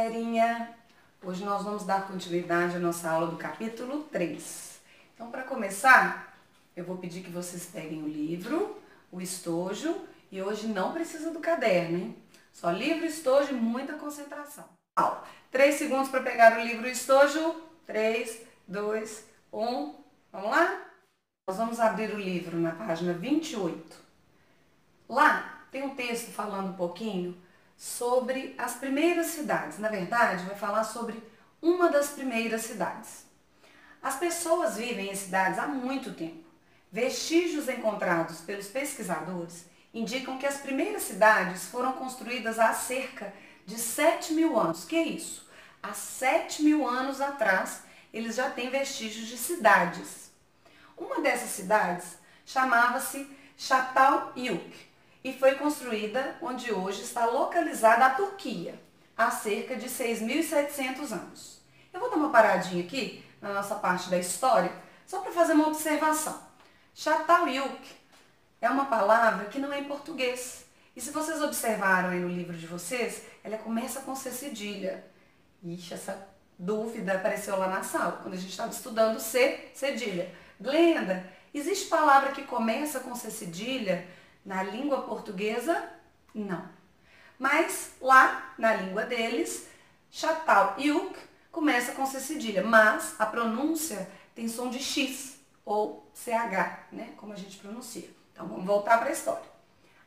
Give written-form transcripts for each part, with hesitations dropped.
galerinha! Hoje nós vamos dar continuidade à nossa aula do capítulo 3. Então, para começar, eu vou pedir que vocês peguem o livro, o estojo, e hoje não precisa do caderno, hein? Só livro, estojo e muita concentração. 3 segundos para pegar o livro e o estojo. 3, 2, 1. Vamos lá? Nós vamos abrir o livro na página 28. Lá tem um texto falando um pouquinho sobre as primeiras cidades. Na verdade, vai falar sobre uma das primeiras cidades. As pessoas vivem em cidades há muito tempo. Vestígios encontrados pelos pesquisadores indicam que as primeiras cidades foram construídas há cerca de 7.000 anos. Que é isso? Há 7.000 anos atrás, eles já têm vestígios de cidades. Uma dessas cidades chamava-se Çatalhöyük e foi construída onde hoje está localizada a Turquia, há cerca de 6.700 anos. Eu vou dar uma paradinha aqui na nossa parte da história, só para fazer uma observação. Çatalhöyük é uma palavra que não é em português. E se vocês observaram aí no livro de vocês, ela começa com C cedilha. Ixi, essa dúvida apareceu lá na sala, quando a gente estava estudando C cedilha. Glenda, existe palavra que começa com C cedilha na língua portuguesa? Não. Mas lá, na língua deles, Çatalhöyük começa com C cedilha, mas a pronúncia tem som de X ou CH, né? Como a gente pronuncia. Então vamos voltar para a história.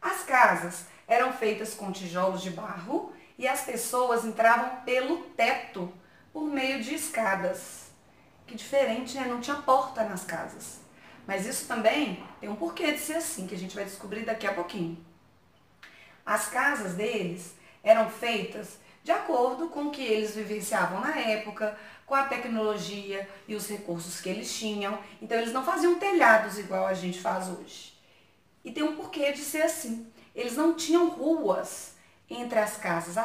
As casas eram feitas com tijolos de barro e as pessoas entravam pelo teto por meio de escadas. Que diferente, né? Não tinha porta nas casas. Mas isso também tem um porquê de ser assim, que a gente vai descobrir daqui a pouquinho. As casas deles eram feitas de acordo com o que eles vivenciavam na época, com a tecnologia e os recursos que eles tinham. Então eles não faziam telhados igual a gente faz hoje. E tem um porquê de ser assim. Eles não tinham ruas entre as casas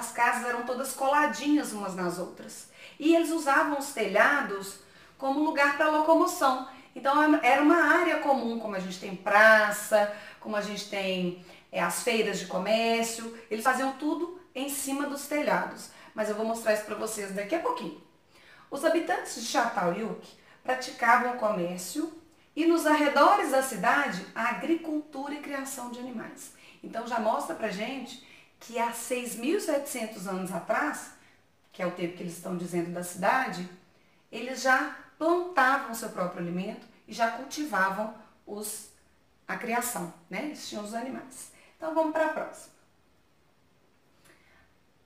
eram todas coladinhas umas nas outras. E eles usavam os telhados como lugar para locomoção. Então era uma área comum, como a gente tem praça, como a gente tem as feiras de comércio. Eles faziam tudo em cima dos telhados. Mas eu vou mostrar isso para vocês daqui a pouquinho. Os habitantes de Çatalhöyük praticavam o comércio e nos arredores da cidade a agricultura e criação de animais. Então já mostra pra gente que há 6.700 anos atrás, que é o tempo que eles estão dizendo da cidade, eles já plantavam seu próprio alimento e já cultivavam a criação, né? Eles tinham os animais. Então vamos para a próxima.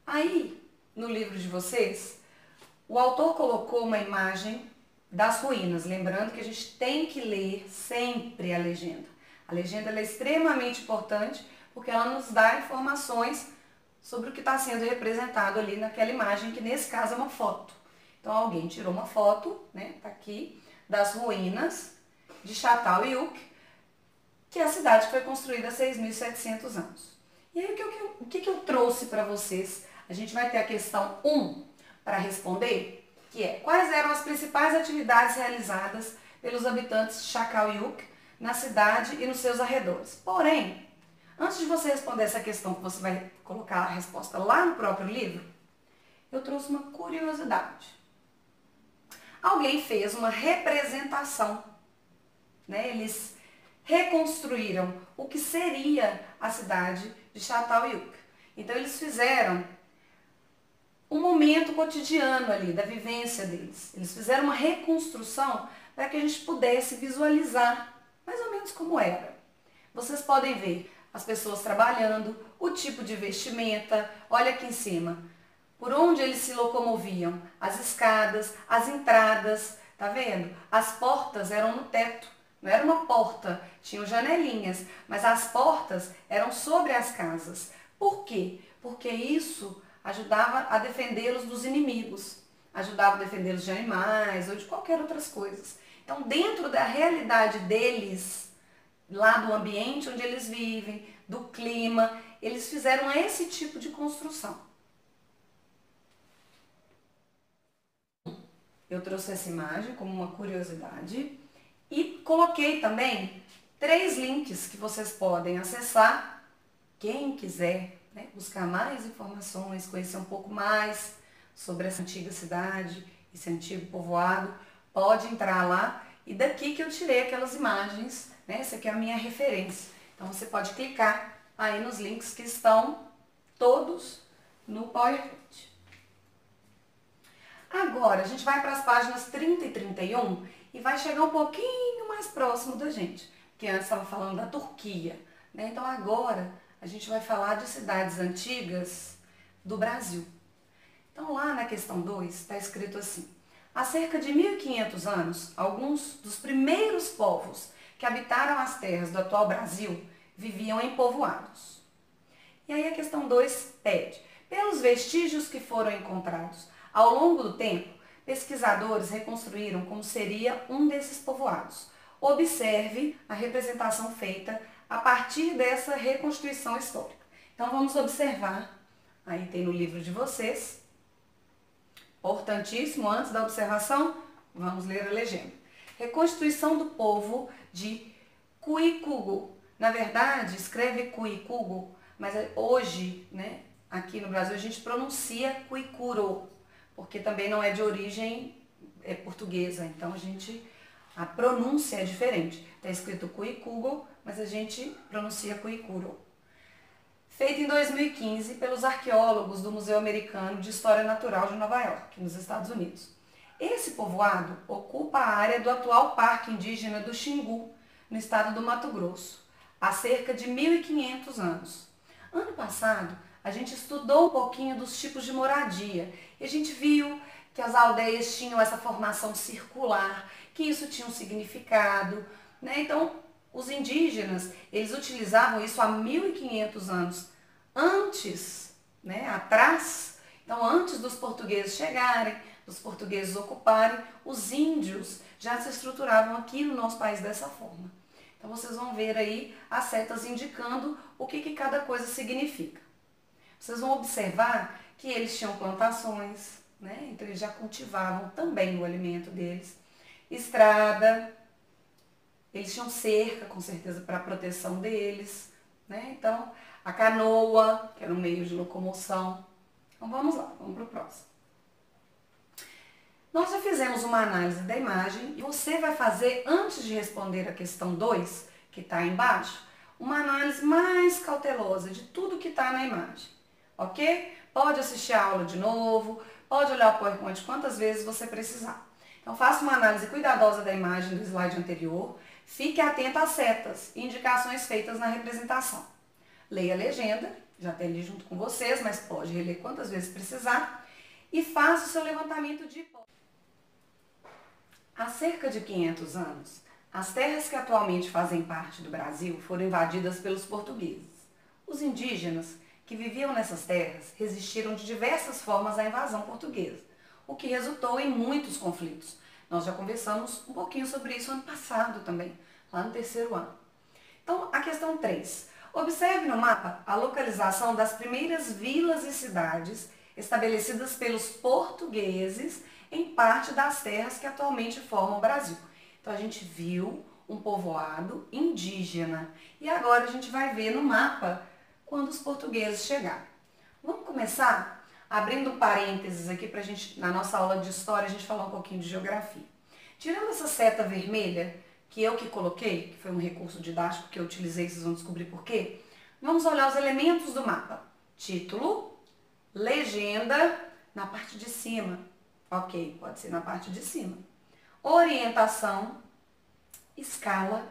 Aí, no livro de vocês, o autor colocou uma imagem das ruínas, lembrando que a gente tem que ler sempre a legenda. A legenda ela é extremamente importante porque ela nos dá informações sobre o que está sendo representado ali naquela imagem, que nesse caso é uma foto. Então alguém tirou uma foto, né, tá aqui, das ruínas de Çatalhöyük, que é a cidade que foi construída há 6.700 anos. E aí o que eu trouxe para vocês? A gente vai ter a questão 1 para responder, que é: quais eram as principais atividades realizadas pelos habitantes de Çatalhöyük na cidade e nos seus arredores? Porém, antes de você responder essa questão, que você vai colocar a resposta lá no próprio livro, eu trouxe uma curiosidade. Alguém fez uma representação, né? Eles reconstruíram o que seria a cidade de Çatalhöyük. Então eles fizeram um momento cotidiano ali, da vivência deles. Eles fizeram uma reconstrução para que a gente pudesse visualizar mais ou menos como era. Vocês podem ver as pessoas trabalhando, o tipo de vestimenta, olha aqui em cima, por onde eles se locomoviam, as escadas, as entradas, tá vendo? As portas eram no teto, não era uma porta, tinham janelinhas, mas as portas eram sobre as casas. Por quê? Porque isso ajudava a defendê-los dos inimigos, ajudava a defendê-los de animais ou de qualquer outras coisas. Então, dentro da realidade deles, lá do ambiente onde eles vivem, do clima, eles fizeram esse tipo de construção. Eu trouxe essa imagem como uma curiosidade e coloquei também 3 links que vocês podem acessar, quem quiser, né, buscar mais informações, conhecer um pouco mais sobre essa antiga cidade, esse antigo povoado, pode entrar lá e daqui que eu tirei aquelas imagens, né? Essa aqui é a minha referência. Então você pode clicar aí nos links que estão todos no PowerPoint. Agora a gente vai para as páginas 30 e 31 e vai chegar um pouquinho mais próximo da gente, porque antes estava falando da Turquia, né? Então agora a gente vai falar de cidades antigas do Brasil. Então lá na questão 2 está escrito assim: há cerca de 1500 anos, alguns dos primeiros povos que habitaram as terras do atual Brasil viviam em povoados. E aí a questão 2 pede: pelos vestígios que foram encontrados ao longo do tempo, pesquisadores reconstruíram como seria um desses povoados. Observe a representação feita a partir dessa reconstituição histórica. Então vamos observar, aí tem no livro de vocês, importantíssimo, antes da observação, vamos ler a legenda. Reconstituição do povo de Cuicugo. Na verdade, escreve Cuicugo, mas hoje, né, aqui no Brasil, a gente pronuncia Cuicuro, porque também não é de origem portuguesa, então a pronúncia é diferente. Está escrito Cuicugo, mas a gente pronuncia Cuicuro. Feito em 2015 pelos arqueólogos do Museu Americano de História Natural de Nova York, nos Estados Unidos. Esse povoado ocupa a área do atual Parque Indígena do Xingu, no estado do Mato Grosso, há cerca de 1500 anos. Ano passado, a gente estudou um pouquinho dos tipos de moradia e a gente viu que as aldeias tinham essa formação circular, que isso tinha um significado, né? Então, os indígenas, eles utilizavam isso há 1500 anos antes, né, atrás. Então, antes dos portugueses chegarem, dos portugueses ocuparem, os índios já se estruturavam aqui no nosso país dessa forma. Então, vocês vão ver aí as setas indicando o que cada coisa significa. Vocês vão observar que eles tinham plantações, né? Então eles já cultivavam também o alimento deles. Estrada, eles tinham cerca, com certeza, para a proteção deles, né? Então, a canoa, que era um meio de locomoção. Então vamos lá, vamos para o próximo. Nós já fizemos uma análise da imagem e você vai fazer, antes de responder a questão 2, que está embaixo, uma análise mais cautelosa de tudo que está na imagem. Ok? Pode assistir a aula de novo, pode olhar o PowerPoint quantas vezes você precisar. Então faça uma análise cuidadosa da imagem do slide anterior, fique atento às setas e indicações feitas na representação. Leia a legenda, já tem ali junto com vocês, mas pode reler quantas vezes precisar, e faça o seu levantamento de hipótese. Há cerca de 500 anos, as terras que atualmente fazem parte do Brasil foram invadidas pelos portugueses. Os indígenas que viviam nessas terras resistiram de diversas formas à invasão portuguesa, o que resultou em muitos conflitos. Nós já conversamos um pouquinho sobre isso ano passado também, lá no terceiro ano. Então, a questão 3. Observe no mapa a localização das primeiras vilas e cidades estabelecidas pelos portugueses em parte das terras que atualmente formam o Brasil. Então, a gente viu um povoado indígena e agora a gente vai ver no mapa quando os portugueses chegaram. Vamos começar abrindo parênteses aqui para a gente, na nossa aula de história, a gente falar um pouquinho de geografia. Tirando essa seta vermelha, que eu que coloquei, que foi um recurso didático que eu utilizei, vocês vão descobrir por quê, vamos olhar os elementos do mapa. Título, legenda, na parte de cima. Ok, pode ser na parte de cima. Orientação, escala.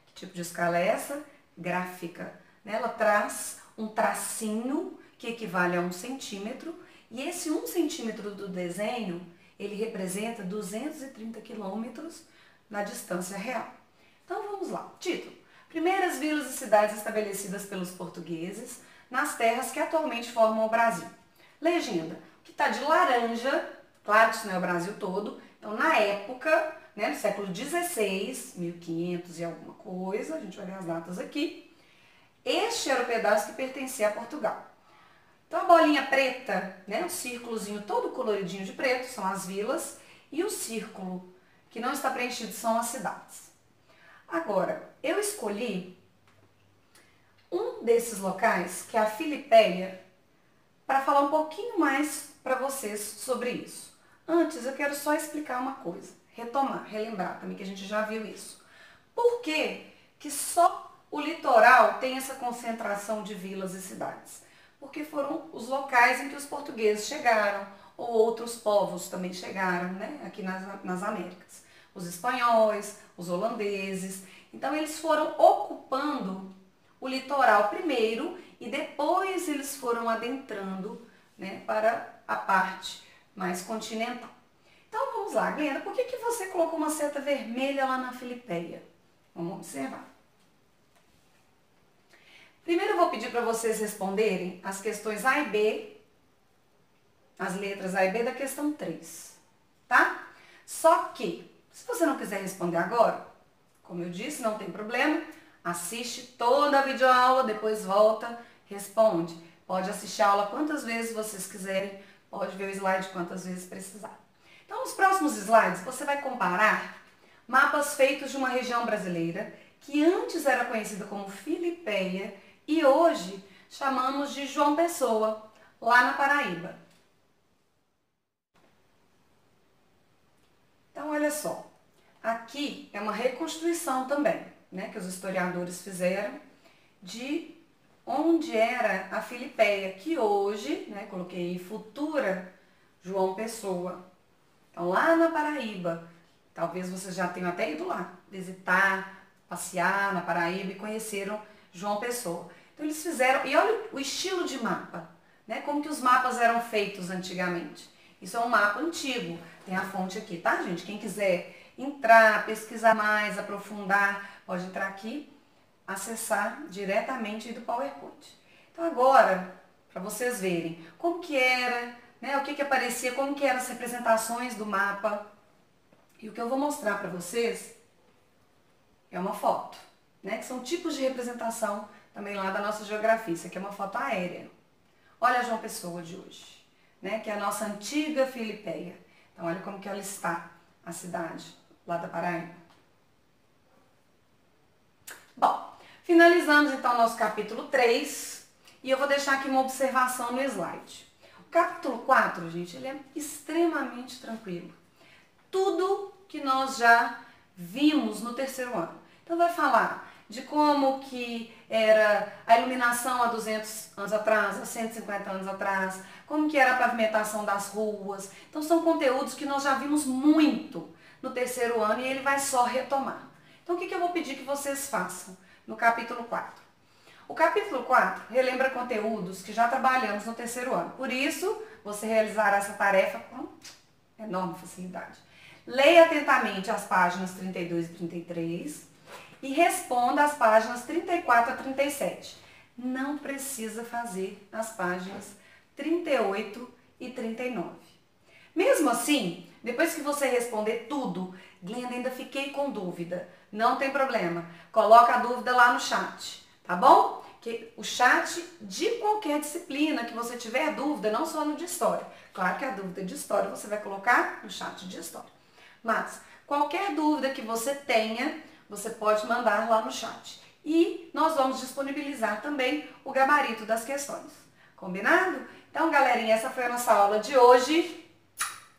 Que tipo de escala é essa? Gráfica. Ela traz um tracinho que equivale a 1 centímetro e esse 1 centímetro do desenho, ele representa 230 quilômetros na distância real. Então vamos lá. Título: primeiras vilas e cidades estabelecidas pelos portugueses nas terras que atualmente formam o Brasil. Legenda: o que está de laranja, claro que isso não é o Brasil todo, então na época, né, no século XVI, 1500 e alguma coisa, a gente vai ver as datas aqui, este era o pedaço que pertencia a Portugal. Então a bolinha preta, né, o círculozinho todo coloridinho de preto, são as vilas, e o círculo que não está preenchido são as cidades. Agora, eu escolhi um desses locais, que é a Filipéia, para falar um pouquinho mais para vocês sobre isso. Antes, eu quero só explicar uma coisa, retomar, relembrar também que a gente já viu isso. Por que que só o litoral tem essa concentração de vilas e cidades? Porque foram os locais em que os portugueses chegaram, ou outros povos também chegaram, né, aqui nas Américas. Os espanhóis, os holandeses. Então, eles foram ocupando o litoral primeiro e depois eles foram adentrando, né, para a parte mais continental. Então, vamos lá, Glenda, por que que você colocou uma seta vermelha lá na Filipeia? Vamos observar. Primeiro eu vou pedir para vocês responderem as questões A e B, as letras A e B da questão 3, tá? Só que, se você não quiser responder agora, como eu disse, não tem problema, assiste toda a videoaula, depois volta, responde. Pode assistir a aula quantas vezes vocês quiserem, pode ver o slide quantas vezes precisar. Então, nos próximos slides, você vai comparar mapas feitos de uma região brasileira que antes era conhecida como Filipeia e hoje chamamos de João Pessoa, lá na Paraíba. Então, olha só, aqui é uma reconstrução também, né, que os historiadores fizeram de onde era a Filipeia, que hoje, né, coloquei futura João Pessoa. Então, lá na Paraíba, talvez vocês já tenham até ido lá, visitar, passear na Paraíba e conheceram João Pessoa. Então, eles fizeram, e olha o estilo de mapa, né, como que os mapas eram feitos antigamente. Isso é um mapa antigo, tem a fonte aqui, tá, gente? Quem quiser entrar, pesquisar mais, aprofundar, pode entrar aqui, acessar diretamente do PowerPoint. Então, agora, para vocês verem como que era, né, o que que aparecia, como que eram as representações do mapa. E o que eu vou mostrar para vocês é uma foto, né, que são tipos de representação também lá da nossa geografia. Isso aqui é uma foto aérea. Olha a João Pessoa de hoje, né, que é a nossa antiga Filipeia. Então, olha como que ela está, a cidade lá da Paraíba. Bom, finalizamos então o nosso capítulo 3 e eu vou deixar aqui uma observação no slide. O capítulo 4, gente, ele é extremamente tranquilo. Tudo que nós já vimos no terceiro ano. Então, vai falar de como que era a iluminação há 200 anos atrás, há 150 anos atrás, como que era a pavimentação das ruas. Então, são conteúdos que nós já vimos muito no terceiro ano e ele vai só retomar. Então, o que eu vou pedir que vocês façam no capítulo 4? O capítulo 4 relembra conteúdos que já trabalhamos no terceiro ano. Por isso, você realizará essa tarefa com enorme facilidade. Leia atentamente as páginas 32 e 33 e responda as páginas 34 a 37. Não precisa fazer as páginas 38 e 39. Mesmo assim, depois que você responder tudo, Glenda, ainda fiquei com dúvida. Não tem problema. Coloca a dúvida lá no chat, tá bom? Que o chat de qualquer disciplina que você tiver dúvida, não só no de história. Claro que a dúvida de história você vai colocar no chat de história. Mas qualquer dúvida que você tenha, você pode mandar lá no chat. E nós vamos disponibilizar também o gabarito das questões. Combinado? Então, galerinha, essa foi a nossa aula de hoje.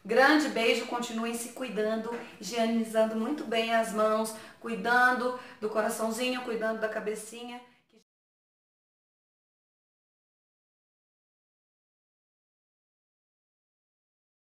Grande beijo, continuem se cuidando, higienizando muito bem as mãos, cuidando do coraçãozinho, cuidando da cabecinha.